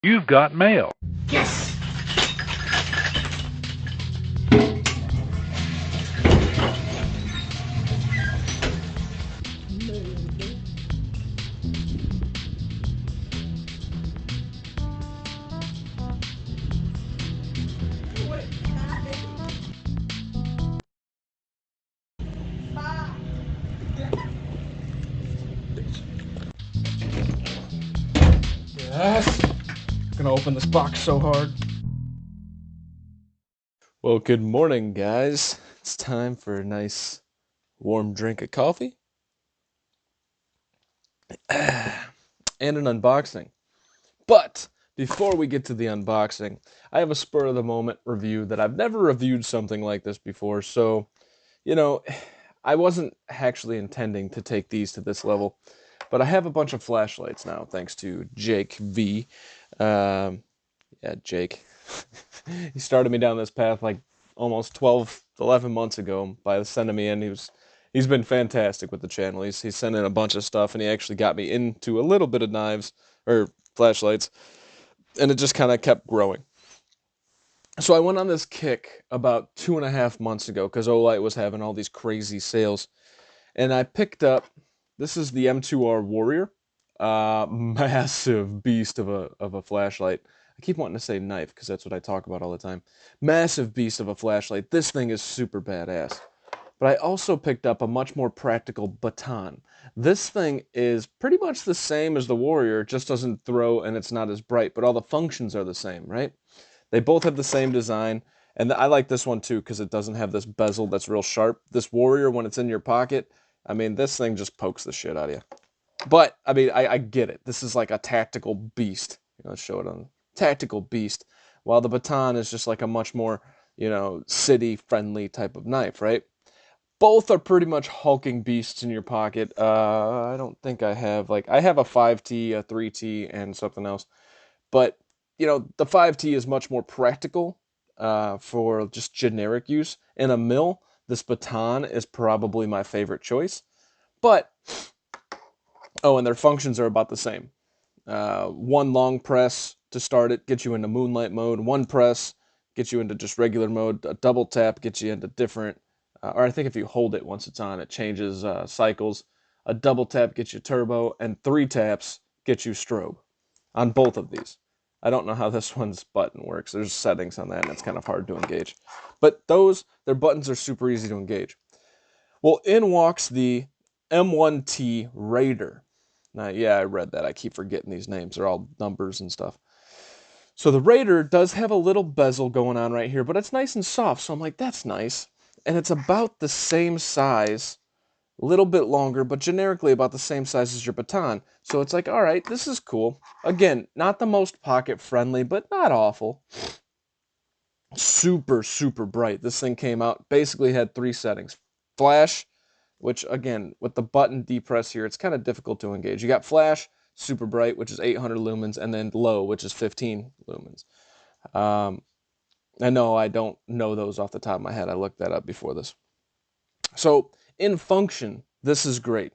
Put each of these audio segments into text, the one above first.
You've got mail. Yes! Yes. I'm gonna open this box so hard. Well, good morning, guys. It's time for a nice warm drink of coffee and an unboxing. But before we get to the unboxing, I have a spur of the moment review that I've never reviewed something like this before. So, you know, I wasn't actually intending to take these to this level, but I have a bunch of flashlights now, thanks to Jake V. Yeah, Jake. He started me down this path like almost 12, 11 months ago by sending me in. He's been fantastic with the channel. He's sent in a bunch of stuff, and he actually got me into a little bit of knives or flashlights, and it just kind of kept growing. So I went on this kick about 2.5 months ago because OLight was having all these crazy sales, and I picked up. This is the M2R Warrior, massive beast of a flashlight. I keep wanting to say knife because that's what I talk about all the time. Massive beast of a flashlight. This thing is super badass. But I also picked up a much more practical baton. This thing is pretty much the same as the Warrior, it just doesn't throw and it's not as bright, but all the functions are the same, right? They both have the same design, and I like this one too because it doesn't have this bezel that's real sharp. This Warrior, when it's in your pocket, I mean, this thing just pokes the shit out of you. But, I mean, I get it. This is like a tactical beast. Let's show it on tactical beast. While the baton is just like a much more, city-friendly type of knife, right? Both are pretty much hulking beasts in your pocket. I don't think I have, I have a 5T, a 3T, and something else. But, the 5T is much more practical for just generic use. In a mill, this baton is probably my favorite choice. But, oh, and their functions are about the same. One long press to start it gets you into moonlight mode. One press gets you into just regular mode. A double tap gets you into different, or I think if you hold it once it's on, it changes cycles. A double tap gets you turbo, and 3 taps get you strobe on both of these. I don't know how this one's button works. There's settings on that, and it's kind of hard to engage. But their buttons are super easy to engage. Well, in walks the M1T Raider. Now, yeah, I read that. I keep forgetting these names. They're all numbers and stuff. So the Raider does have a little bezel going on right here, but it's nice and soft. So I'm like, that's nice. And it's about the same size, a little bit longer, but generically about the same size as your baton. So it's like, all right, this is cool. Again, not the most pocket friendly, but not awful. Super, super bright. This thing came out, basically had 3 settings. Flash, which again, with the button depress here, it's kind of difficult to engage. You got flash, super bright, which is 800 lumens, and then low, which is 15 lumens. I know I don't know those off the top of my head. I looked that up before this. So in function, this is great.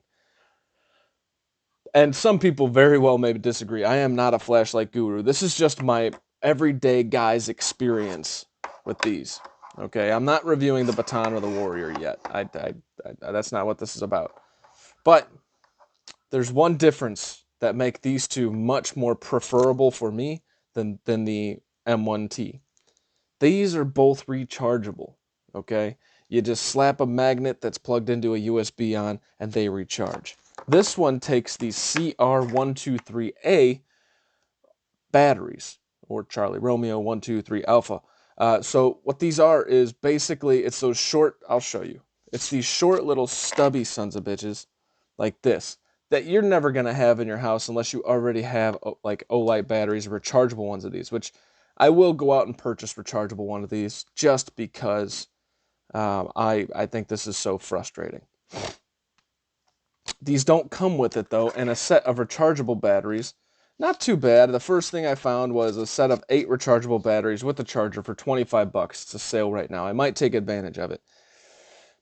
And some people very well may disagree. I am not a flashlight guru. This is just my everyday guy's experience with these. Okay, I'm not reviewing the baton or the Warrior yet. That's not what this is about. But there's one difference that make these two much more preferable for me than the M1T. These are both rechargeable, okay? You just slap a magnet that's plugged into a USB on and they recharge. This one takes these CR123A batteries, or Charlie Romeo 123 Alpha. So what these are is basically, it's those short, I'll show you. It's these short little stubby sons of bitches like this that you're never going to have in your house unless you already have like OLight batteries, rechargeable ones of these, which I will go out and purchase rechargeable one of these just because I think this is so frustrating. These don't come with it though, and a set of rechargeable batteries. Not too bad. The first thing I found was a set of 8 rechargeable batteries with a charger for 25 bucks. It's a sale right now. I might take advantage of it.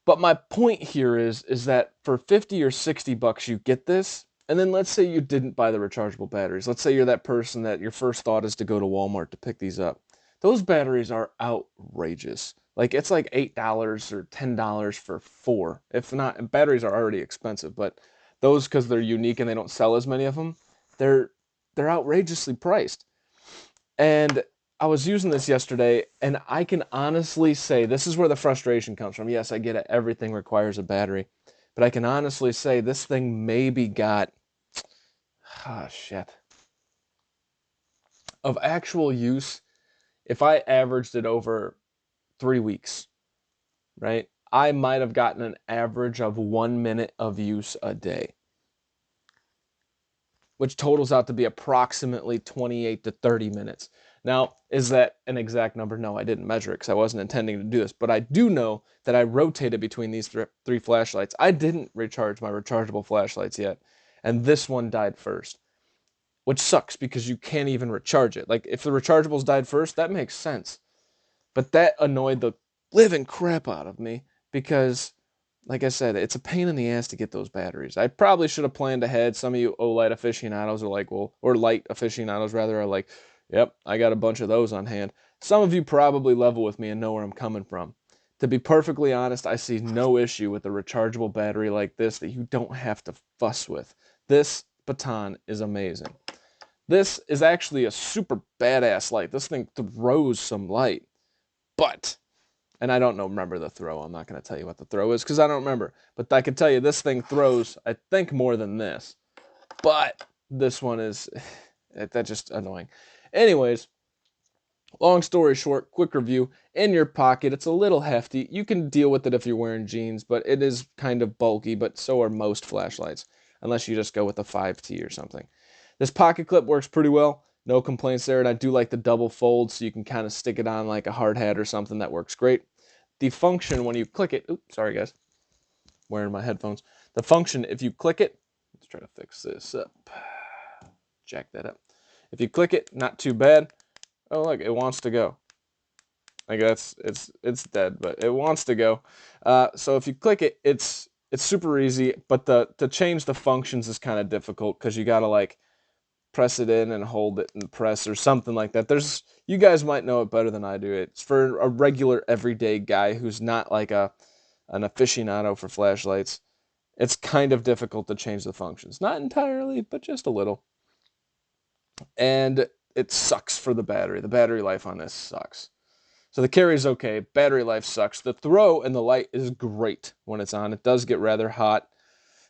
But my point here is that for 50 or 60 bucks you get this, And then let's say you didn't buy the rechargeable batteries. Let's say you're that person that your first thought is to go to Walmart to pick these up. Those batteries are outrageous. Like it's like $8 or $10 for 4. If not, batteries are already expensive, but those, because they're unique and they don't sell as many of them, they're outrageously priced. And I was using this yesterday, and I can honestly say this is where the frustration comes from. Yes, I get it. Everything requires a battery. But I can honestly say this thing maybe got, shit, of actual use. If I averaged it over 3 weeks, right, I might have gotten an average of 1 minute of use a day, which totals out to be approximately 28 to 30 minutes. Now, is that an exact number? No, I didn't measure it because I wasn't intending to do this, but I do know that I rotated between these three flashlights. I didn't recharge my rechargeable flashlights yet, and this one died first, which sucks because you can't even recharge it. Like, if the rechargeables died first, that makes sense. But that annoyed the living crap out of me because, like I said, it's a pain in the ass to get those batteries. I probably should have planned ahead. Some of you OLight aficionados are like, well, or light aficionados rather, are like, yep, I got a bunch of those on hand. Some of you probably level with me and know where I'm coming from. To be perfectly honest, I see no issue with a rechargeable battery like this that you don't have to fuss with. This baton is amazing. This is actually a super badass light. This thing throws some light. But, and I don't know, remember the throw. I'm not going to tell you what the throw is because I don't remember. But I can tell you this thing throws, I think, more than this. But this one is, that's just annoying. Anyways, long story short, quick review. In your pocket, it's a little hefty. You can deal with it if you're wearing jeans, but it is kind of bulky, but so are most flashlights, unless you just go with a 5T or something. This pocket clip works pretty well. No complaints there, and I do like the double fold, so you can kind of stick it on like a hard hat or something. That works great. The function, when you click it, oops, sorry guys, wearing my headphones. The function, if you click it, let's try to fix this up. Jack that up. If you click it, not too bad. Oh, look, it wants to go. Like it's dead, but it wants to go. So if you click it, it's super easy, but to change the functions is kind of difficult because you gotta like press it in and hold it and press or something like that. You guys might know it better than I do. It's for a regular everyday guy who's not like an aficionado for flashlights. It's kind of difficult to change the functions. Not entirely, but just a little. And it sucks for the battery. The battery life on this sucks. So the carry is okay. Battery life sucks. The throw and the light is great when it's on. It does get rather hot.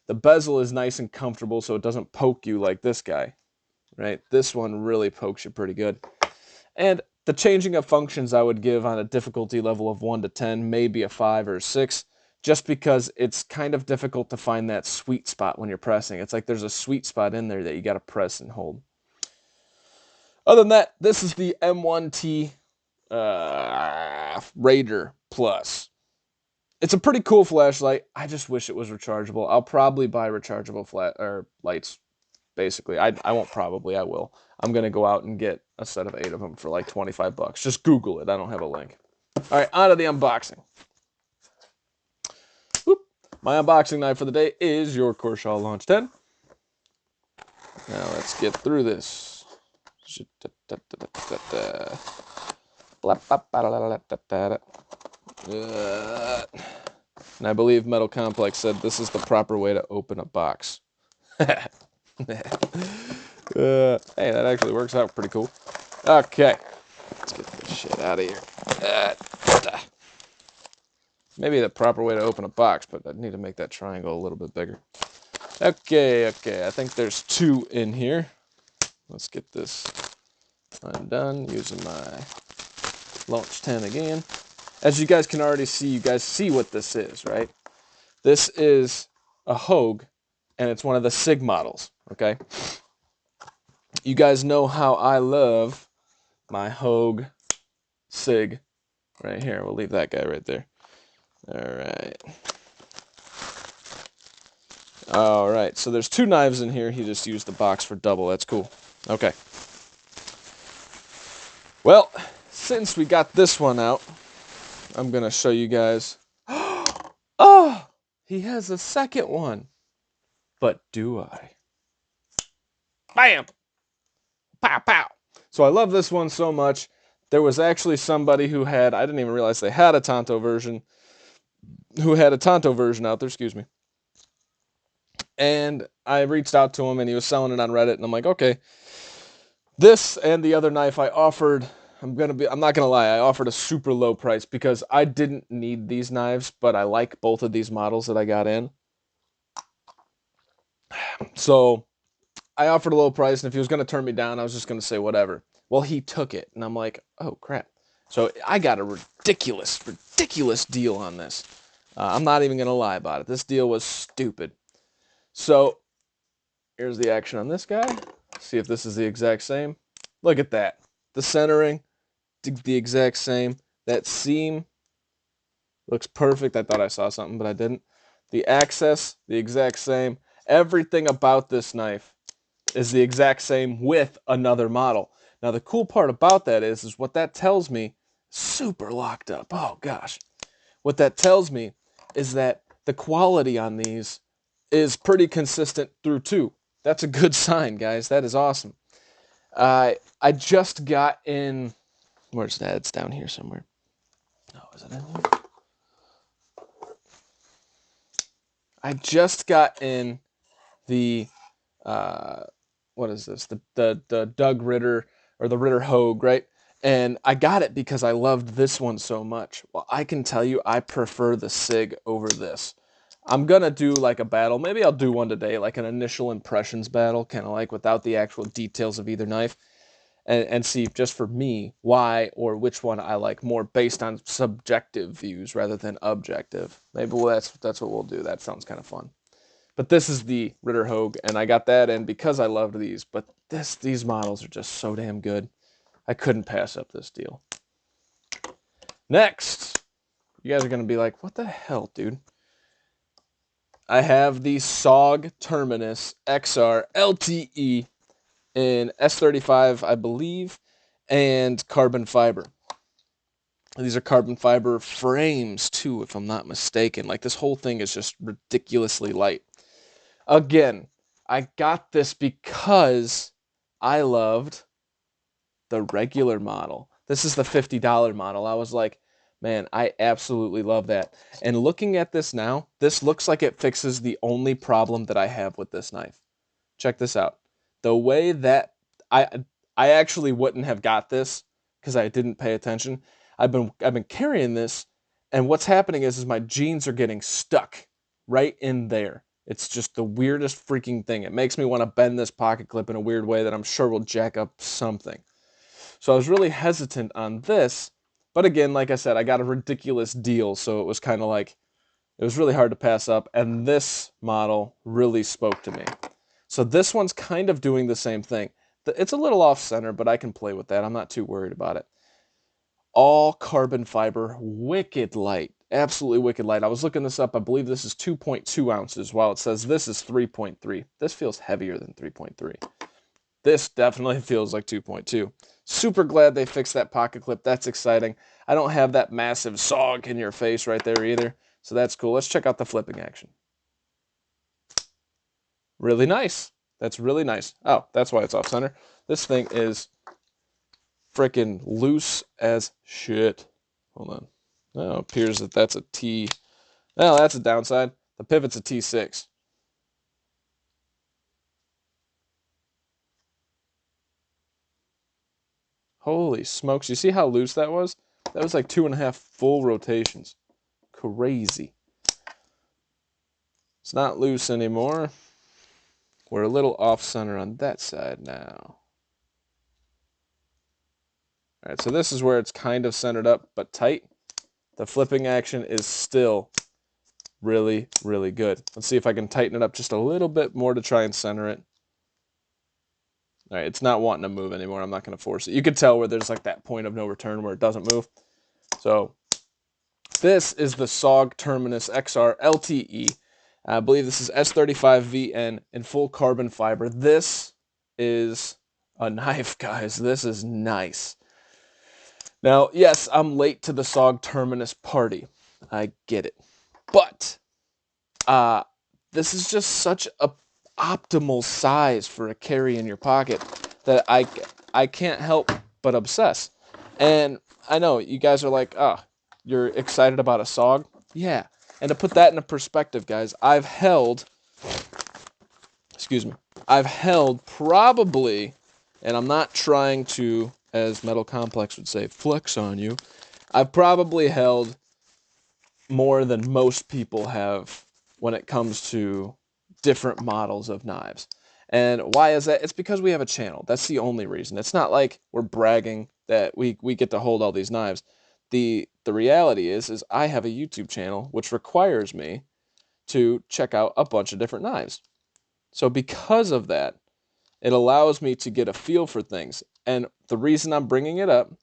The bezel is nice and comfortable so it doesn't poke you like this guy. Right? This one really pokes you pretty good. And the changing of functions I would give on a difficulty level of 1 to 10, maybe a 5 or a 6, just because it's kind of difficult to find that sweet spot when you're pressing. It's like there's a sweet spot in there that you got to press and hold. Other than that, this is the M1T Raider Plus. It's a pretty cool flashlight. I just wish it was rechargeable. I'll probably buy rechargeable lights. Basically, I won't probably, I will. I'm going to go out and get a set of 8 of them for like 25 bucks. Just Google it. I don't have a link. All right, on to the unboxing. Whoop. My unboxing knife for the day is your Korshaw Launch 10. Now let's get through this. And I believe Metal Complex said this is the proper way to open a box. Hey, that actually works out pretty cool. Okay, let's get this shit out of here. Maybe the proper way to open a box, but I need to make that triangle a little bit bigger. Okay, I think there's 2 in here. Let's get this undone using my Launch 10 again. As you guys can already see, you guys see what this is, right? This is a Hogue, and it's one of the SIG models, okay? You guys know how I love my Hogue SIG right here. We'll leave that guy right there. All right, so there's 2 knives in here. He just used the box for double. That's cool. Okay. Well, since we got this one out, I'm going to show you guys. Oh, he has a second one. But do I? Bam! Pow, pow! So I love this one so much. There was actually somebody who had, I didn't even realize they had a tanto version, out there, excuse me. And I reached out to him, and he was selling it on Reddit, and I'm like, okay. This and the other knife I offered, I'm not gonna lie, I offered a super low price because I didn't need these knives, but I like both of these models that I got in. So I offered a low price, and if he was gonna turn me down, I was just gonna say whatever. Well, he took it, and I'm like, oh crap. So I got a ridiculous deal on this. I'm not even gonna lie about it. This deal was stupid. So here's the action on this guy. See if this is the exact same. Look at that. The centering, the exact same. That seam looks perfect. I thought I saw something, but I didn't. The access, the exact same. Everything about this knife is the exact same with another model. Now, the cool part about that is what that tells me, super locked up. Oh, gosh. What that tells me is that the quality on these is pretty consistent through two. That's a good sign, guys. That is awesome. I just got in... Where's that? It's down here somewhere. Oh, is it in here? I just got in the... what is this? The Doug Ritter, or the Ritter Hogue, right? And I got it because I loved this one so much. Well, I can tell you I prefer the SIG over this. I'm going to do like a battle. Maybe I'll do one today, like an initial impressions battle, kind of like without the actual details of either knife. And see, just for me, why or which one I like more based on subjective views rather than objective. Maybe that's what we'll do. That sounds kind of fun. But this is the Ritter Hogue, and I got that in because I loved these. But these models are just so damn good. I couldn't pass up this deal. Next, you guys are going to be like, what the hell, dude? I have the SOG Terminus XR LTE in S35, I believe, and carbon fiber. These are carbon fiber frames, too, if I'm not mistaken. Like, this whole thing is just ridiculously light. Again, I got this because I loved the regular model. This is the $50 model. I was like, man, I absolutely love that. And looking at this now, this looks like it fixes the only problem that I have with this knife. Check this out. The way that I actually wouldn't have got this because I didn't pay attention. I've been carrying this, and what's happening is my jeans are getting stuck right in there. It's just the weirdest freaking thing. It makes me want to bend this pocket clip in a weird way that I'm sure will jack up something. So I was really hesitant on this, but again, like I said, I got a ridiculous deal, so it was kind of like, it was really hard to pass up, and this model really spoke to me. So this one's kind of doing the same thing. It's a little off-center, but I can play with that. I'm not too worried about it. All carbon fiber, wicked light, absolutely wicked light. I was looking this up. I believe this is 2.2 ounces, while it says this is 3.3. This feels heavier than 3.3. This definitely feels like 2.2. Super glad they fixed that pocket clip. That's exciting. I don't have that massive SOG in your face right there either, so that's cool. Let's check out the flipping action. Really nice. That's really nice. Oh, that's why it's off center. This thing is freaking loose as shit. Hold on. Oh, it appears that that's a T. Well, that's a downside. The pivot's a T6. Holy smokes. You see how loose that was? That was like 2.5 full rotations. Crazy. It's not loose anymore. We're a little off center on that side now. All right, so this is where it's kind of centered up but tight. The flipping action is still really, really good. Let's see if I can tighten it up just a little bit more to try and center it. All right, it's not wanting to move anymore. I'm not going to force it. You can tell where there's like that point of no return where it doesn't move. So this is the SOG Terminus XR LTE. I believe this is S35VN in full carbon fiber. This is a knife, guys. This is nice. Now, yes, I'm late to the SOG Terminus party. I get it. But this is just such a... optimal size for a carry in your pocket that I can't help but obsess. And I know you guys are like, oh, you're excited about a SOG? Yeah. And to put that into perspective, guys, I've held probably, and I'm not trying to, as Metal Complex would say, flex on you, I've probably held more than most people have when it comes to different models of knives. And why is that? It's because we have a channel. That's the only reason. It's not like we're bragging that we get to hold all these knives. The reality is I have a YouTube channel which requires me to check out a bunch of different knives. So because of that, it allows me to get a feel for things. And the reason I'm bringing it up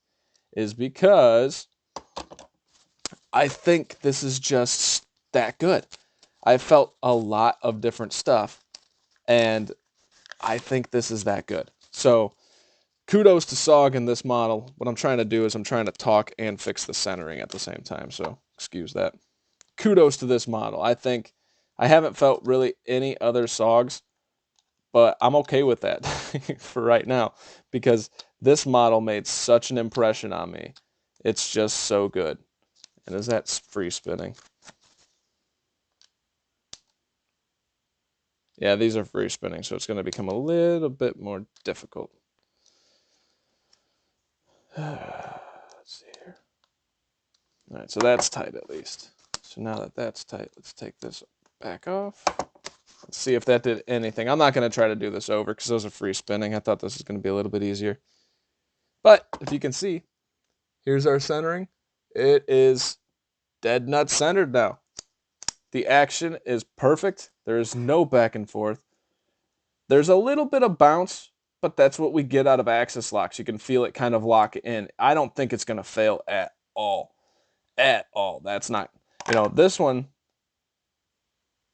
is because I think this is just that good. I felt a lot of different stuff, and I think this is that good. So kudos to SOG in this model. What I'm trying to do is I'm trying to talk and fix the centering at the same time, so excuse that. Kudos to this model. I think I haven't felt really any other SOGs, but I'm okay with that for right now because this model made such an impression on me. It's just so good. And is that free spinning? Yeah, these are free spinning, so it's going to become a little bit more difficult. Let's see here. All right, so that's tight at least. So now that that's tight, let's take this back off. Let's see if that did anything. I'm not going to try to do this over because those are free spinning. I thought this was going to be a little bit easier. But if you can see, here's our centering. It is dead nut centered now. The action is perfect. There is no back and forth. There's a little bit of bounce, but that's what we get out of axis locks. You can feel it kind of lock in. I don't think it's going to fail at all. At all. That's not, this one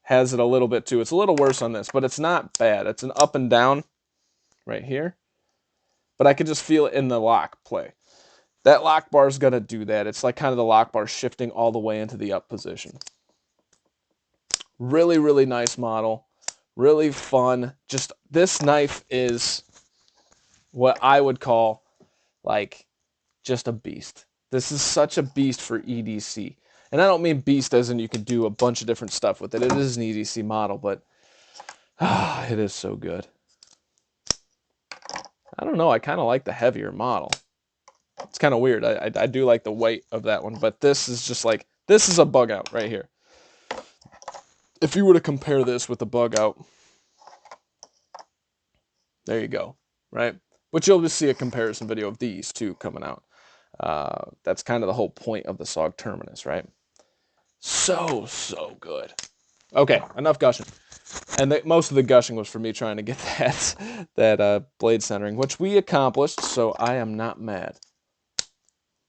has it a little bit too. It's a little worse on this, but it's not bad. It's an up and down right here, but I can just feel it in the lock play. That lock bar is going to do that. It's like kind of the lock bar shifting all the way into the up position. Really, really nice model. Really fun. Just this knife is what I would call like just a beast. This is such a beast for EDC. And I don't mean beast as in you can do a bunch of different stuff with it. It is an EDC model, but it is so good. I don't know. I kind of like the heavier model. It's kind of weird. I do like the weight of that one, but this is just like, this is a bug out right here. If you were to compare this with the bug out, there you go, right? But you'll just see a comparison video of these two coming out. That's kind of the whole point of the SOG terminus, right? So good. Okay, enough gushing. And most of the gushing was for me trying to get that blade centering, which we accomplished, so I am not mad.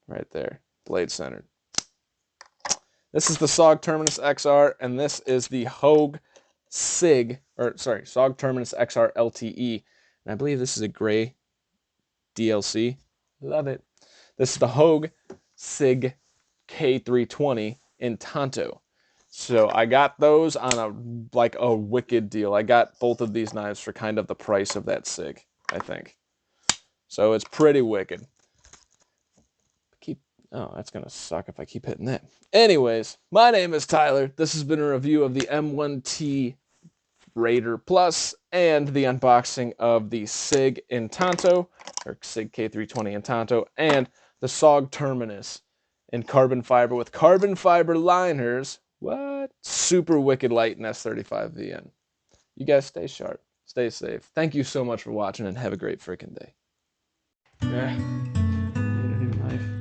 Right there, blade centered. This is the SOG Terminus XR, and this is the Hogue SOG Terminus XR LTE. And I believe this is a gray DLC. Love it. This is the Hogue SIG K320 in Tanto. So I got those on a wicked deal. I got both of these knives for kind of the price of that SIG, I think. So it's pretty wicked. Oh, that's going to suck if I keep hitting that. Anyways, my name is Tyler. This has been a review of the M1T Raider Plus and the unboxing of the SIG in Tanto, or SIG K320 in Tanto, and the SOG Terminus in carbon fiber with carbon fiber liners. What? Super wicked light in S35VN. You guys stay sharp. Stay safe. Thank you so much for watching and have a great freaking day. Yeah. Need a new knife.